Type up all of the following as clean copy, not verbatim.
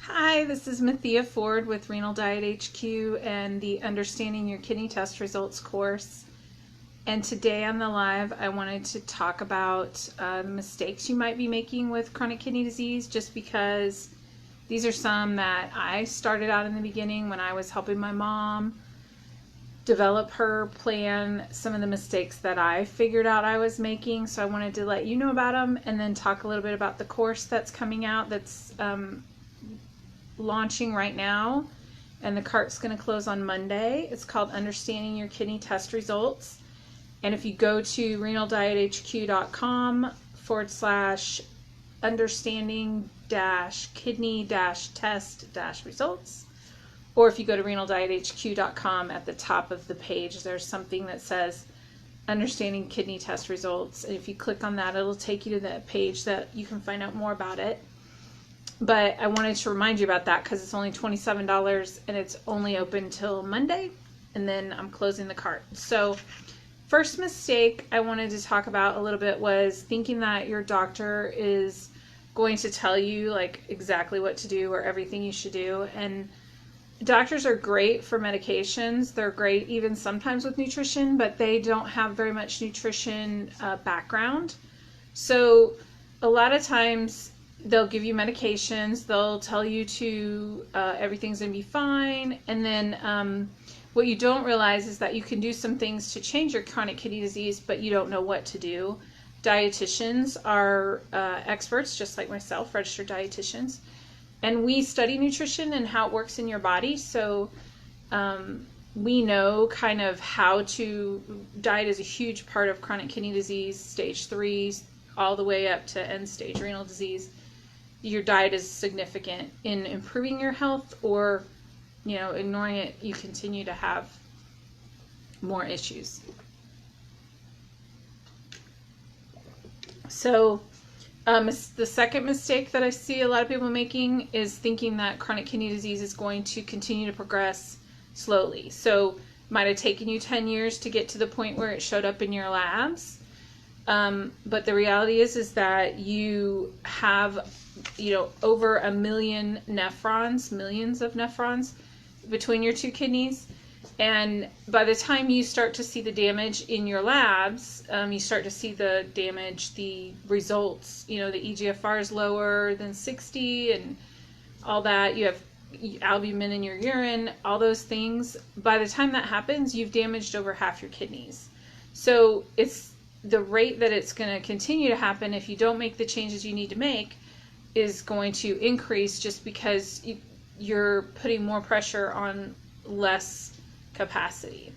Hi, this is Mathia Ford with Renal Diet HQ and the Understanding Your Kidney Test Results course. And today on the live, I wanted to talk about the mistakes you might be making with chronic kidney disease, just because these are some that I started out in the beginning when I was helping my mom develop her plan, some of the mistakes that I figured out I was making. So I wanted to let you know about them and then talk a little bit about the course that's coming out that's launching right now, and the cart's going to close on Monday. It's called Understanding Your Kidney Test Results. And if you go to renaldiethq.com/understanding-kidney-test-results, or if you go to renaldiethq.com, at the top of the page there's something that says Understanding Kidney Test Results, and if you click on that, it'll take you to that page that you can find out more about it. But I wanted to remind you about that because it's only $27 and it's only open till Monday, and then I'm closing the cart. So first mistake I wanted to talk about a little bit was thinking that your doctor is going to tell you like exactly what to do or everything you should do. And doctors are great for medications. They're great even sometimes with nutrition, but they don't have very much nutrition background. So a lot of times they'll give you medications, they'll tell you to everything's gonna be fine, and then what you don't realize is that you can do some things to change your chronic kidney disease, but you don't know what to do. Dietitians are experts, just like myself, registered dietitians, and we study nutrition and how it works in your body. So we know kind of how to, diet is a huge part of chronic kidney disease, stage 3 all the way up to end stage renal disease. Your diet is significant in improving your health, or ignoring it, you continue to have more issues. So the second mistake that I see a lot of people making is thinking that chronic kidney disease is going to continue to progress slowly. So it might have taken you 10 years to get to the point where it showed up in your labs. But the reality is that you have, over 1 million nephrons, millions of nephrons between your two kidneys. And by the time you start to see the damage in your labs, you start to see the damage, the results, the eGFR is lower than 60 and all that. You have albumin in your urine, all those things. By the time that happens, you've damaged over half your kidneys. So it's the rate that it's going to continue to happen if you don't make the changes you need to make is going to increase, just because you're putting more pressure on less capacity.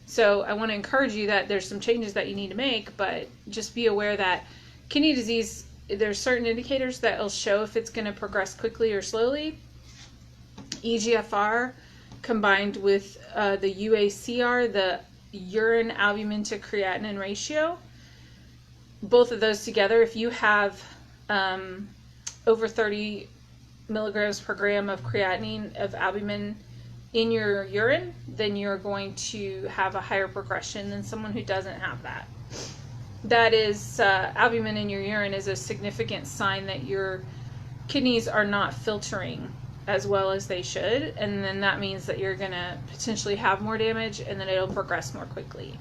So I want to encourage you that there's some changes that you need to make, but just be aware that kidney disease, there's certain indicators that will show if it's going to progress quickly or slowly. eGFR combined with the UACR, the urine albumin to creatinine ratio, both of those together, if you have over 30 milligrams per gram of creatinine, of albumin in your urine, then you're going to have a higher progression than someone who doesn't have that. That is, albumin in your urine is a significant sign that your kidneys are not filtering as well as they should, and then that means that you're going to potentially have more damage, and then it'll progress more quickly.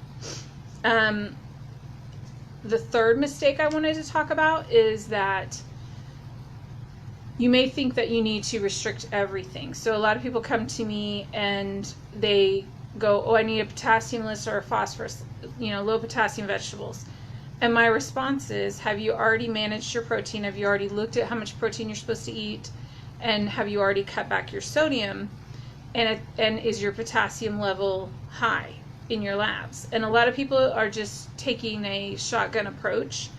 The third mistake I wanted to talk about is that you may think that you need to restrict everything. So a lot of people come to me and they go, oh, I need a potassium list or a phosphorus, low potassium vegetables. And my response is, have you already managed your protein? Have you already looked at how much protein you're supposed to eat? And have you already cut back your sodium? And is your potassium level high in your labs? And a lot of people are just taking a shotgun approach,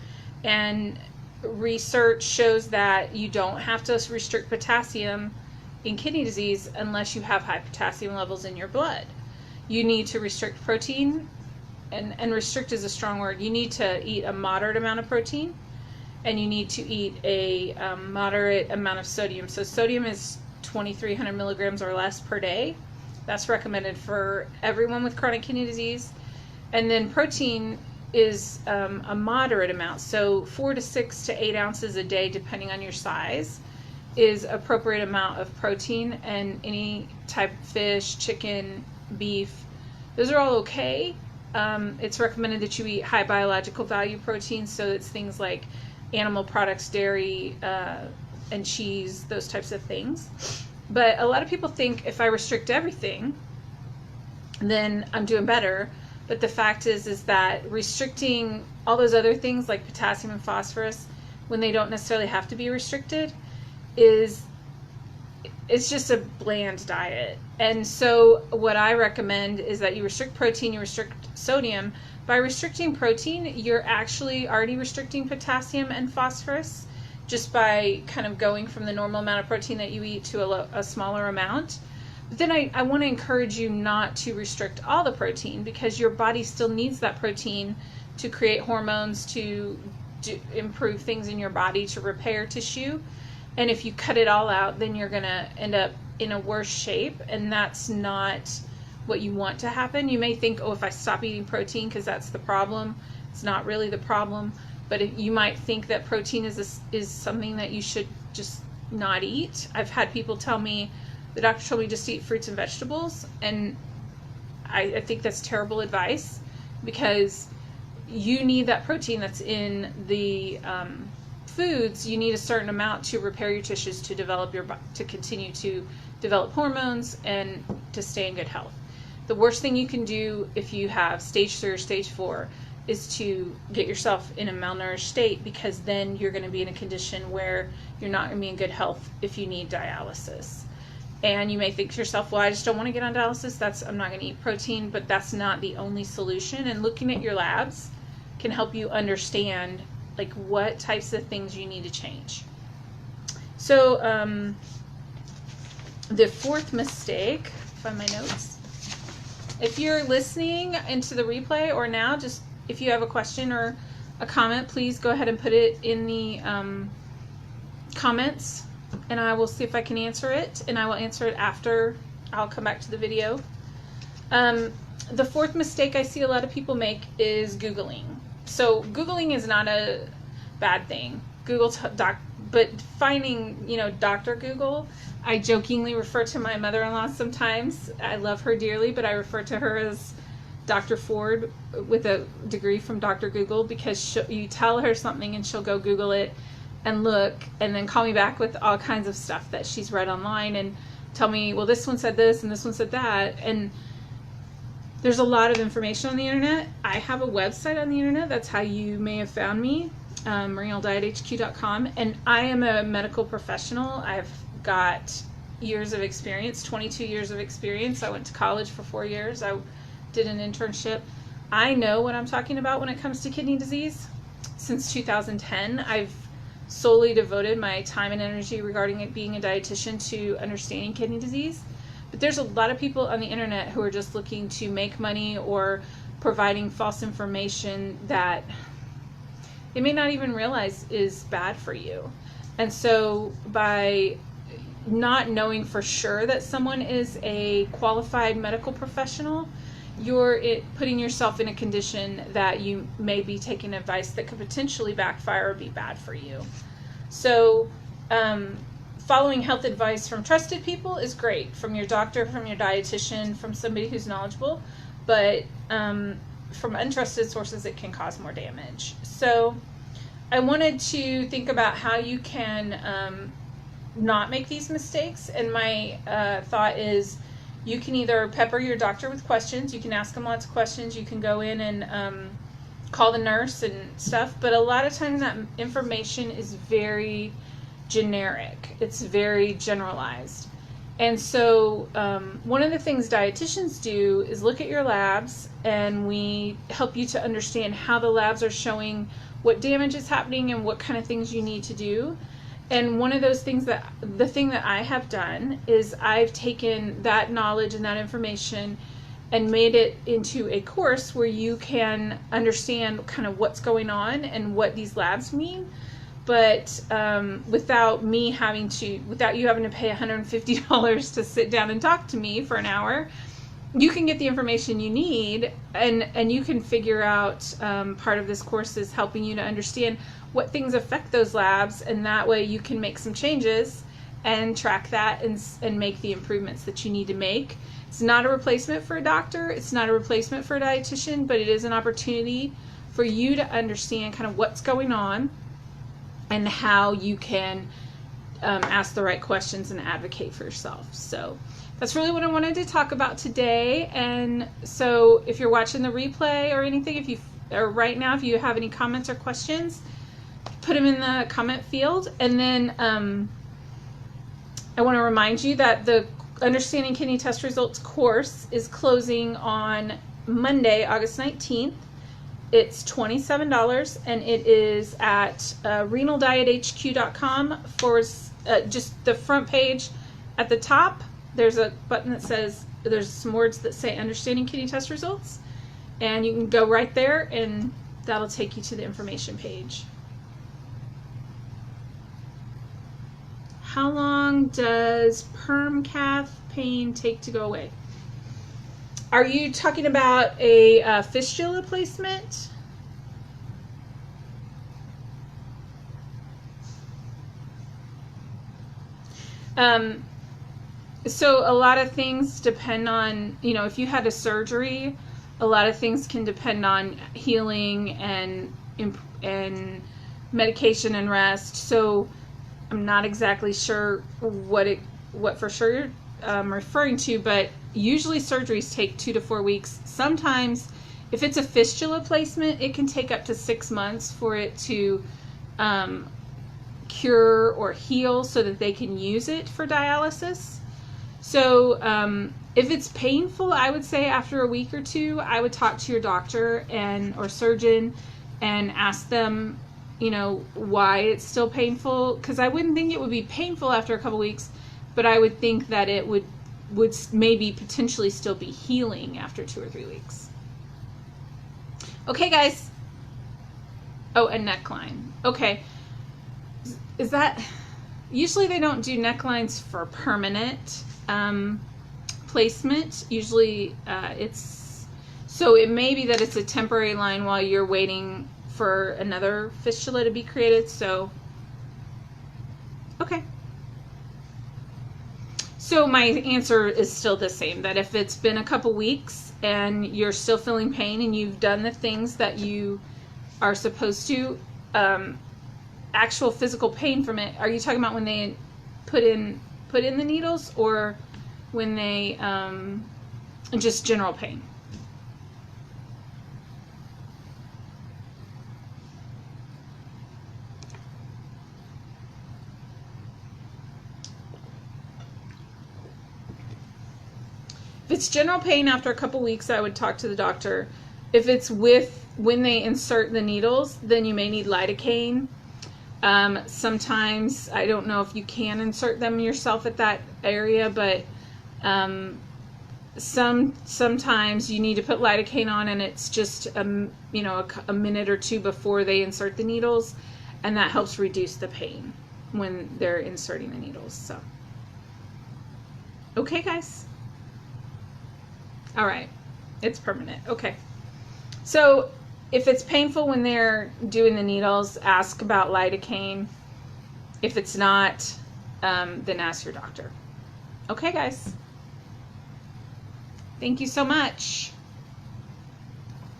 and research shows that you don't have to restrict potassium in kidney disease unless you have high potassium levels in your blood. You need to restrict protein, and restrict is a strong word. You need to eat a moderate amount of protein, and you need to eat a moderate amount of sodium. So sodium is 2,300 milligrams or less per day. That's recommended for everyone with chronic kidney disease. And then protein is a moderate amount, so 4 to 6 to 8 ounces a day, depending on your size. is appropriate amount of protein, and any type of fish, chicken, beef, those are all okay. It's recommended that you eat high biological value proteins, so it's things like animal products, dairy, and cheese, those types of things. But a lot of people think if I restrict everything, then I'm doing better. But the fact is that restricting all those other things like potassium and phosphorus, when they don't necessarily have to be restricted, it's just a bland diet. And so what I recommend is that you restrict protein, you restrict sodium. By restricting protein, you're actually already restricting potassium and phosphorus just by kind of going from the normal amount of protein that you eat to a smaller amount. But then I want to encourage you not to restrict all the protein, because your body still needs that protein to create hormones, to improve things in your body, to repair tissue. And if you cut it all out, then you're going to end up in a worse shape, and that's not what you want to happen. You may think, oh, if I stop eating protein, because that's the problem. It's not really the problem, but you might think that protein is something that you should just not eat. I've had people tell me, the doctor told me just to eat fruits and vegetables, and I think that's terrible advice, because you need that protein that's in the foods. You need a certain amount to repair your tissues, to continue to develop hormones, and to stay in good health. The worst thing you can do if you have stage 3 or stage 4 is to get yourself in a malnourished state, because then you're going to be in a condition where you're not going to be in good health if you need dialysis. And you may think to yourself, well, I just don't want to get on dialysis, I'm not going to eat protein. But that's not the only solution. And looking at your labs can help you understand like what types of things you need to change. So the fourth mistake, find my notes. If you're listening into the replay or now, just if you have a question or a comment, please go ahead and put it in the comments, and I will see if I can answer it, and I will answer it after I'll come back to the video. The fourth mistake I see a lot of people make is Googling. So Googling is not a bad thing. But finding, Dr. Google, I jokingly refer to my mother-in-law sometimes. I love her dearly, but I refer to her as Dr. Ford with a degree from Dr. Google, because you tell her something and she'll go Google it and look, and then call me back with all kinds of stuff that she's read online and tell me, well, this one said this and this one said that. And there's a lot of information on the internet. I have a website on the internet. That's how you may have found me, renaldiethq.com. And I am a medical professional. I've got years of experience, 22 years of experience. I went to college for 4 years. I did an internship. I know what I'm talking about when it comes to kidney disease. Since 2010, I've solely devoted my time and energy regarding it being a dietitian to understanding kidney disease. But there's a lot of people on the internet who are just looking to make money or providing false information that they may not even realize is bad for you. And so by not knowing for sure that someone is a qualified medical professional, you're putting yourself in a condition that you may be taking advice that could potentially backfire or be bad for you. So following health advice from trusted people is great, from your doctor, from your dietitian, from somebody who's knowledgeable, but from untrusted sources it can cause more damage. So I wanted to think about how you can not make these mistakes, and my thought is you can either pepper your doctor with questions. You can ask them lots of questions. You can go in and call the nurse and stuff. But a lot of times that information is very generic. It's very generalized. And so one of the things dietitians do is look at your labs, and we help you to understand how the labs are showing what damage is happening and what kind of things you need to do. And one of those things the thing that I have done is I've taken that knowledge and that information and made it into a course where you can understand kind of what's going on and what these labs mean, but without you having to pay $150 to sit down and talk to me for an hour. You can get the information you need, and you can figure out, part of this course is helping you to understand what things affect those labs, and that way you can make some changes and track that and make the improvements that you need to make. It's not a replacement for a doctor. It's not a replacement for a dietitian, but it is an opportunity for you to understand kind of what's going on and how you can ask the right questions and advocate for yourself. So that's really what I wanted to talk about today. And so if you're watching the replay or anything, or right now, if you have any comments or questions, put them in the comment field. And then I want to remind you that the Understanding Kidney Test Results course is closing on Monday, August 19th. It's $27, and it is at renaldiethq.com. For just the front page at the top, there's a button that says, there's some words that say Understanding Kidney Test Results, and you can go right there and that'll take you to the information page. How long does perm cath pain take to go away? Are you talking about a fistula placement? So a lot of things depend on, if you had a surgery, a lot of things can depend on healing and medication and rest. So I'm not exactly sure what for sure you're referring to, but usually surgeries take 2 to 4 weeks. Sometimes, if it's a fistula placement, it can take up to 6 months for it to cure or heal so that they can use it for dialysis. So if it's painful, I would say after a week or two, I would talk to your doctor or surgeon and ask them, why it's still painful, because I wouldn't think it would be painful after a couple weeks, but I would think that it would maybe potentially still be healing after 2 or 3 weeks. Okay, guys. Oh, a neckline. Okay. Is that, usually they don't do necklines for permanent placement. Usually so it may be that it's a temporary line while you're waiting for another fistula to be created. So, okay. So my answer is still the same, that if it's been a couple weeks and you're still feeling pain and you've done the things that you are supposed to, actual physical pain from it, are you talking about when they put in the needles, or when they just general pain? If it's general pain after a couple weeks, I would talk to the doctor. If it's when they insert the needles, then you may need lidocaine. Sometimes, I don't know if you can insert them yourself at that area, but sometimes you need to put lidocaine on, and it's just a minute or two before they insert the needles, and that helps reduce the pain when they're inserting the needles. So, okay, guys. All right, it's permanent. Okay, so if it's painful when they're doing the needles, ask about lidocaine. If it's not, then ask your doctor. Okay, guys. Thank you so much.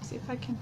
See if I can